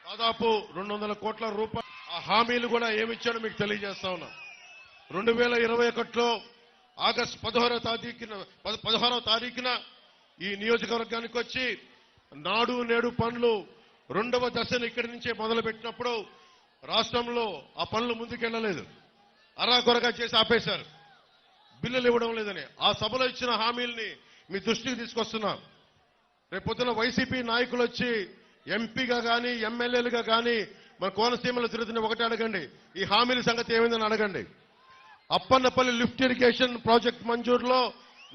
దాదాపు 200 కోట్ల రూపాయలు ఆ హామీలు కూడా ఏమిచ్చాడో మీకు తెలియజేస్తా ఉన్నా. 2021లో ఆగస్టు 16వ తారీఖున ఈ నియోజకవర్గానికి వచ్చి నాడు నేడు పనులు 2వ దశను ఇక్కడి నుంచే మొదలుపెట్టినప్పుడు రాష్ట్రంలో ఆ పనులు ముందుకెళ్లలేదు. అరాకొరగా చేసి ఆపేశారు. బిల్లులు ఇవ్వడం లేదని ఆ సభలో ఇచ్చిన హామీల్ని మీ దృష్టికి తీసుకొస్తున్నా. రేపొద్దున వైసీపీ నాయకులు వచ్చి ఎంపీగా కానీ ఎమ్మెల్యేలుగా కానీ మన కోనసీమలో తిరుగుతున్న ఒకటి అడగండి, ఈ హామీల సంగతి ఏమైందని అడగండి. అప్పన్నపల్లి లిఫ్ట్ ఇరిగేషన్ ప్రాజెక్ట్ మంజూరులో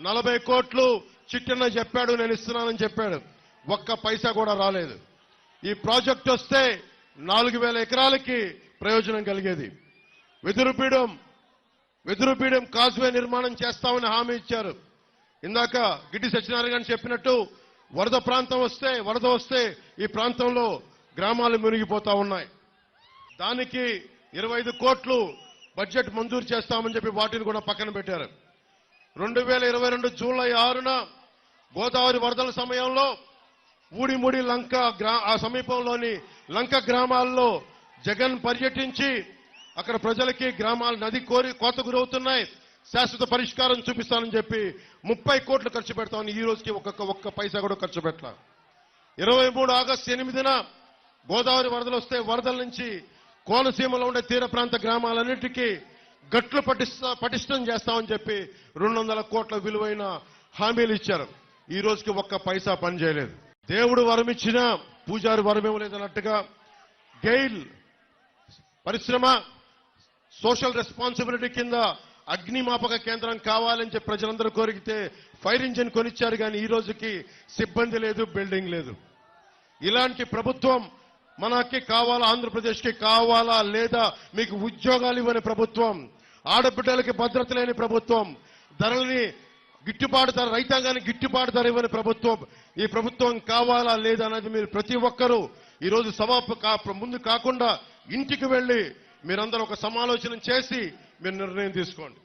40 కోట్లు చిట్టన్న చెప్పాడు, నేను ఇస్తున్నానని చెప్పాడు. ఒక్క పైసా కూడా రాలేదు. ఈ ప్రాజెక్ట్ వస్తే 4000 ఎకరాలకి ప్రయోజనం కలిగేది. వెదురుపీడం కాజ్వే నిర్మాణం చేస్తామని హామీ ఇచ్చారు. ఇందాక గిడ్డి సత్యనారాయణ గారు చెప్పినట్టు వరద వస్తే ఈ ప్రాంతంలో గ్రామాలు మునిగిపోతా ఉన్నాయి. దానికి 25 కోట్లు బడ్జెట్ మంజూరు చేస్తామని చెప్పి వాటిని కూడా పక్కన పెట్టారు. 2022 జూలై 6న గోదావరి వరదల సమయంలో ఊడిముడి లంక ఆ సమీపంలోని లంక గ్రామాల్లో జగన్ పర్యటించి అక్కడ ప్రజలకి గ్రామాలు నది కోత గురవుతున్నాయి, శాశ్వత పరిష్కారం చూపిస్తానని చెప్పి 30 కోట్లు ఖర్చు పెడతామని ఈ రోజుకి ఒక్క పైసా కూడా ఖర్చు పెట్టాల. 23 ఆగస్టు 8న గోదావరి వరదలు వస్తే వరదల నుంచి కోనసీమలో ఉండే తీర ప్రాంత గ్రామాలన్నిటికీ గట్లు పటిష్టం చేస్తామని చెప్పి 200 కోట్ల విలువైన హామీలు ఇచ్చారు. ఈ రోజుకి ఒక్క పైసా పని చేయలేదు. దేవుడు వరమిచ్చినా పూజారి వరమివ్వలేదన్నట్టుగా గెయిల్ పరిశ్రమ సోషల్ రెస్పాన్సిబిలిటీ కింద అగ్నిమాపక కేంద్రం కావాలని చెప్పి ప్రజలందరూ కోరికితే ఫైర్ ఇంజిన్ కొనిచ్చారు, కానీ ఈ రోజుకి సిబ్బంది లేదు, బిల్డింగ్ లేదు. ఇలాంటి ప్రభుత్వం మనకి కావాలా? ఆంధ్రప్రదేశ్కి కావాలా? లేదా మీకు ఉద్యోగాలు ఇవ్వని ప్రభుత్వం, ఆడబిడ్డలకి భద్రత లేని ప్రభుత్వం, ధరల్ని రైతాంగానికి గిట్టుబాటు ధర ఇవ్వని ప్రభుత్వం, ఈ ప్రభుత్వం కావాలా లేదా అనేది మీరు ప్రతి ఒక్కరూ ఈరోజు ముందు కాకుండా ఇంటికి వెళ్లి మీరందరూ ఒక సమాలోచన చేసి మీరు నిర్ణయం తీసుకోండి.